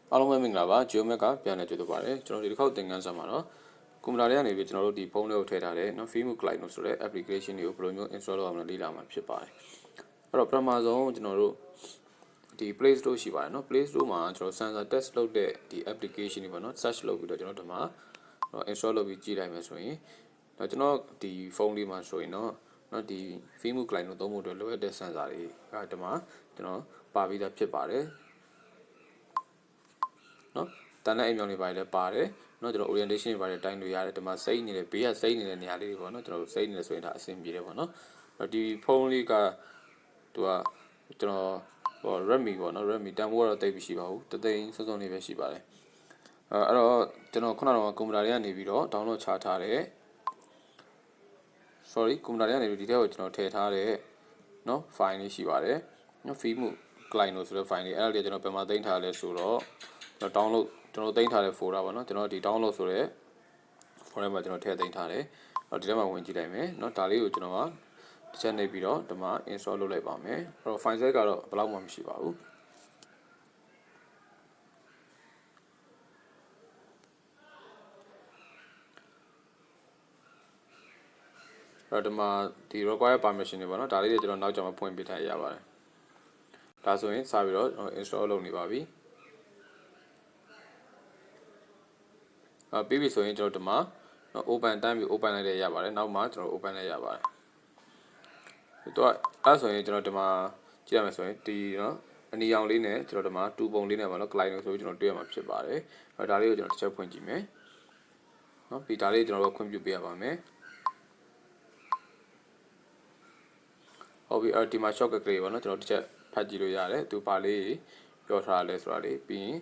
အားလုံးပဲမင်္ဂလာပါ Geomet ကပြန်လည်ကြိုဆိုပါရစေကျွန်တော်ဒီတစ်ခေါက်သင်ခန်းစာမှာတော့ကွန်ပျူတာတွေကနေပြီးကျွန်တော်တို့ဒီဖုန်းလေးကိုထည့်ထားတဲ့နော် Fieldmove Clino ဆိုတဲ့ application တွေကိုဘယ်လိုမျိုး install လုပ်အောင်လဲလေ့လာမှာဖြစ်ပါတယ်အဲ့တော့ပထမဆုံးကျွန်တော်တို့ဒီ Play Store ရှိပါတယ်နော် Play Store မှာကျွန်တော် sensor test လုပ်တဲ့ဒီ application တွေပေါ့နော် search လုပ်ပြီးတော့ကျွန်တော်ဒီမှာ install လုပ်ပြီးကြည့်လိုက်မယ်ဆိုရင်တော့ကျွန်တော်ဒီဖုန်းလေးမှာဆိုရင်တော့ဒီ Fieldmove Clino သုံးဖို့အတွက်လိုအပ်တဲ့ sensor တွေကဒီမှာကျွန်တော်ပါပြီးသားဖြစ်ပါတယ်နော်တန်တဲ့အိမ်မြောင်တွေပါတယ်ပါတယ်နော်ကျွန်တော် orientation တွေပါတယ်တိုင်းလို့ရတယ်ဒီမှာစိတ်နေတဲ့ဘေးကစိတ်နေတဲ့နေရာလေးတွေပေါ့နော်ကျွန်တော်စိတ်နေတယ်ဆိုရင်ဒါအဆင်ပြေတယ်ပေါ့နော်ဒီဖုန်းလေးကသူကကျွန်တော်ဟို Redmi ပေါ့နော် Redmi တန်ဖိုးကတော့တိတ်မရှိပါဘူးတသိန်းစုံစုံလေးပဲရှိပါတယ်အဲ့တော့ကျွန်တော်ခုနကတော့ကွန်ပျူတာတွေကနေပြီးတော့ download ချထားတဲ့ sorry ကွန်ပျူတာတွေကနေပြီးဒီထဲကိုကျွန်တော်ထည့်ထားတဲ့နော် file လေးရှိပါတယ်နော် Fieldmove Clino ဆိုတဲ့ file လေးအဲ့ဒါလေးကျွန်တော်ပြန်မသိမ်းထားလဲဆိုတော့ကျွန်တော် download ကျွန်တော်သိမ်းထားတဲ့ folder ပေါ့နော်ကျွန်တော်ဒီ download ဆိုတဲ့ folder မှာကျွန်တော်ထည့်သိမ်းထားတယ်ဒီထဲမှာဝင်ကြည့်လိုက်မယ်เนาะဒါလေးကိုကျွန်တော်ကတစ်ချက်နှိပ်ပြီးတော့ဒီမှာ install လုပ်လိုက်ပါမယ်အဲ့တော့ file size ကတော့ဘယ်လောက်မှမရှိပါဘူးအဲ့တော့ဒီမှာဒီ require permission တွေပေါ့နော်ဒါလေးတွေကျွန်တော်နောက်ကျမှဖွင့်ပေးထားရပါတယ်ဒါဆိုရင်စပြီးတော့ install လုပ်နေပါပြီပြီးပြီဆိုရင်ကျွန်တော်ဒီမှာ open တန်းပြီး open လိုက်ရပါတယ်နောက်မှကျွန်တော် open လိုက်ရပါတယ်တော့အဲ့ဆိုရင်ကျွန်တော်ဒီမှာကြည့်ရမယ်ဆိုရင်ဒီနော်အနီရောင်လေးနဲ့ကျွန်တော်ဒီမှာ2ပုံလေးနဲ့ပေါ့နော် Clino ဆိုပြီးကျွန်တော်တွေ့ရမှာဖြစ်ပါတယ်ဒါလေးကိုကျွန်တော်တစ်ချက်ဖွင့်ကြည့်မယ်နော်ပြီးဒါလေးကျွန်တော်တို့ခွင့်ပြုပေးရပါမယ်ဟုတ်ပြီဒီမှာ shortcut ကလေးပေါ့နော်ကျွန်တော်တစ်ချက်ဖတ်ကြည့်လို့ရတယ်သူပါလေးပြောထားလဲဆိုတာလေးပြီးရင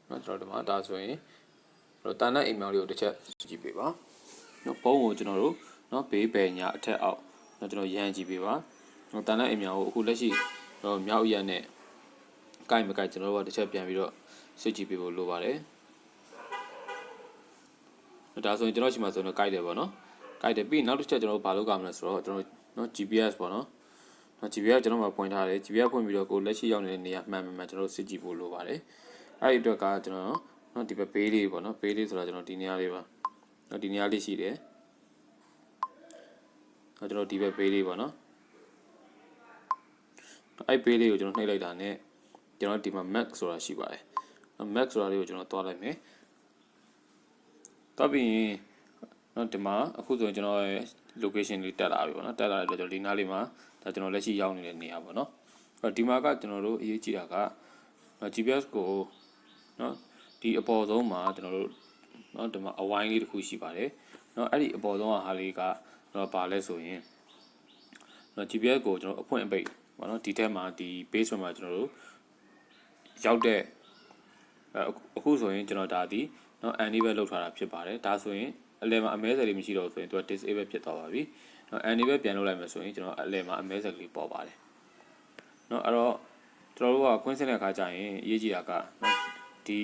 ်နော်ကျွန်တော်ဒီမှာဒါဆိုရင်တန်တဲ့အိမ်မောင်လေးကိုတစ်ချက်ကြည့်ပေးပါနော်ဖုန်းကိုကျွန်တော်တို့နော်ဘေးပယ်ညာအထက်အောက်နော်ကျွန်တော်ရမ်းကြည့်ပေးပါနော်တန်တဲ့အိမ်မောင်ကိုအခုလက်ရှိမြောက်ရက်နဲ့ကိုက်မကိုက်ကျွန်တော်တို့ကတစ်ချက်ပြန်ပြီးတော့စစ်ကြည့်ပေးဖို့လိုပါတယ်ဒါဆိုရင်ကျွန်တော်ရှိမှဆိုတော့ကိုက်တယ်ပေါ့နော်ကိုက်တယ်ပြီးနောက်တစ်ချက်ကျွန်တော်တို့ဘာလုပ်ကြမလဲဆိုတော့ကျွန်တော်နော် GPS ပေါ့နော်GPS ကျွန်တော်မှာဖွင့်ထားတယ် GPS ဖွင့်ပြီးတော့ကိုလက်ရှိရောက်နေတဲ့နေရာမှန်မှန်ကျွန်တော်တို့စစ်ကြည့်ဖို့လိုပါတယ်အဲ့ဒီအတွက်ကကျွန်တော်နော်ဒီဘက်ဘေးလေးပေါ့နော်ဘေးလေးဆိုတော့ကျွန်တော်ဒီနေရာလေးပါနော်ဒီနေရာလေးရှိတယ်နော်ကျွန်တော်ဒီဘက်ဘေးလေးပေါ့နော်အဲ့ဘေးလေးကိုကျွန်တော်နှိပ်လိုက်တာနဲ့ကျွန်တော်ဒီမှာ max ဆိုတာရှိပါတယ် max ဆိုတာလေးကိုကျွန်တော်တွားလိုက်မယ်တွားပြီးရင်နော်ဒီမှာအခုဆိုရင်ကျွန်တော်ရဲ့ location လေးတက်လာပြီပေါ့နော်တက်လာတဲ့အတွက်ကျွန်တော်ဒီနားလေးမှာဒါကျွန်တော်လက်ရှိရောက်နေတဲ့နေရာပေါ့နော်ဒီမှာကကျွန်တော်တို့အရေးကြီးတာက GPS ကိုနော်ဒီအပေါ်ဆုံးမှာကျွန်တော်တို့နော်ဒီမှာအဝိုင်းလေးတစ်ခုရှိပါတယ်နော်အဲ့ဒီအပေါ်ဆုံးဟာလေးကတော့ပါလဲဆိုရင်နော် GPS ကိုကျွန်တော်အဖွင့်အပိတ်ပေါ့နော်ဒီထဲမှာဒီ base မှာကျွန်တော်တို့ရောက်တဲ့အခုဆိုရင်ကျွန်တော်ဒါဒီနော် enable လောက်ထားတာဖြစ်ပါတယ်ဒါဆိုရင်အလယ်မှာအမဲစက်လေးမရှိတော့ဆိုရင်သူက disable ဖြစ်သွားပါပြီနော် enable ပြန်လုပ်လိုက်မယ်ဆိုရင်ကျွန်တော်အလယ်မှာအမဲစက်ကလေးပေါ်ပါတယ်နော်အဲ့တော့ကျွန်တော်တို့ကကွင်းစင်းတဲ့အခါကျရင်အရေးကြီးတာကနော်ဒ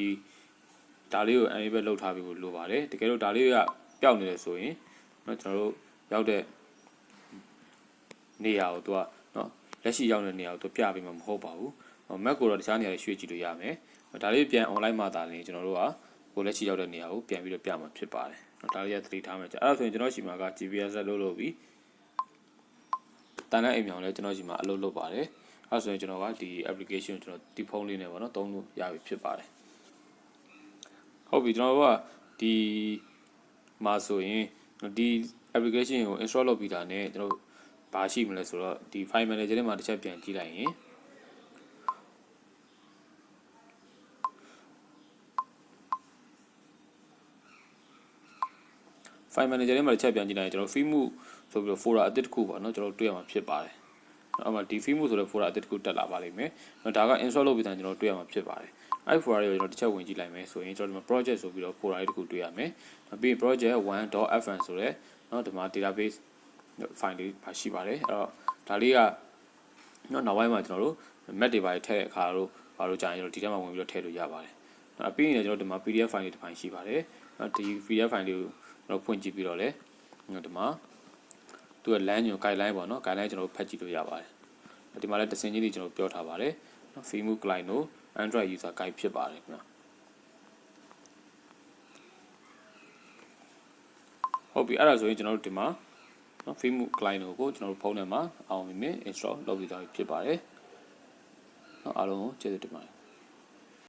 ီဒါလေးကို enable လုပ်ထားပြီးလို့လိုပါတယ်တကယ်လို့ဒါလေးကပျောက်နေတယ်ဆိုရင်နော်ကျွန်တော်တို့ရောက်တဲ့နေရာကိုသူကနော်လက်ရှိရောက်နေတဲ့နေရာကိုသူပြပေးမှာမဟုတ်ပါဘူး Mac ကိုတော့တခြားနေရာတွေရွှေ့ကြည့်လို့ရမယ်ဒါလေးပြန် online မှာသာနေကျွန်တော်တို့ကကိုလက်ရှိရောက်တဲ့နေရာကိုပြန်ပြီးတော့ပြမှာဖြစ်ပါတယ်ဒါလေးကသတိထားမယ်အဲ့ဒါဆိုရင်ကျွန်တော်ရှိမှာက GPS လုပ်လို့ပြီးတန်တဲ့အိမ်မြောင်လည်းကျွန်တော်ရှိမှာအလုပ်လုပ်ပါတယ်အဲ့ဆိုရင်ကျွန်တော်ကဒီ application ကိုကျွန်တော်ဒီဖုန်းလေးနဲ့ပေါ့နော်သုံးလို့ရပြီဖြစ်ပါတယ်ဟုတ်ပြီကျွန်တော်တို့ကဒီမှာဆိုရင်ဒီ application ကို install လုပ်ပြီးတာနဲ့ကျွန်တော်ဘာရှိမလဲဆိုတော့ဒီ file manager ထဲမှာတစ်ချက်ပြန်ကြည့်လိုက်ရင်file manager ထဲမှာတစ်ချက်ပြန်ကြည့်လိုက်ရင်ကျွန်တော် Fieldmove ဆိုပြီးတော့ folder အသစ်တစ်ခုပေါ့နော်ကျွန်တော်တွေ့ရမှာဖြစ်ပါတယ်အဲ့မှာဒီ Fieldmove ဆိုတဲ့ folder အသစ်တစ်ခုတက်လာပါလိမ့်မယ်ဒါက install လုပ်ပြီးတာကျွန်တော်တွေ့ရမှာဖြစ်ပါတယ်အဲ့ folder တွေကိုကျွန်တော်တစ်ချက်ဝင်ကြည့်လိုက်မယ်ဆိုရင်ကျွန်တော်ဒီမှာ project ဆိုပြီးတော့ folder လေးတစ်ခုတွေ့ရမယ်ပြီး project 1.fn ဆိုတဲ့နော်ဒီမှာ database file လေးပါရှိပါတယ်အဲ့တော့ဒါလေးကနော်နောက်ပိုင်းမှာကျွန်တော်တို့ map တွေပါထည့်တဲ့အခါတို့ဘာလို့ကြာရင်ကျွန်တော်ဒီထဲမှာဝင်ပြီးတော့ထည့်လို့ရပါတယ်ပြီးရင်ကျွန်တော်ဒီမှာ PDF file လေးတစ်ဖိုင်ရှိပါတယ်ဒီ PDF file လေးကိုကျွန်တော်ဖွင့်ကြည့်ပြီးတော့လေဒီမှာသူ့ရဲ့ LAN ကို guideline ပေါ့နော် guideline ကျွန်တော်ဖတ်ကြည့်လို့ရပါတယ်ဒီမှာလည်းတစင်ကြီးတွေကျွန်တော်ပြောထားပါတယ်နော် Fieldmove Clino Android user guide ဖြစ်ပါတယ်ခင်ဗျာဟုတ်ပြီအဲ့ဒါဆိုရင်ကျွန်တော်တို့ဒီမှာနော် Fieldmove Clino ကိုကျွန်တော်တို့ဖုန်းထဲမှာအောင်မြင် install လုပ်ပြီးသားဖြစ်ပါတယ်နော်အားလုံးကိုကျေးဇူးတင်ပါတယ်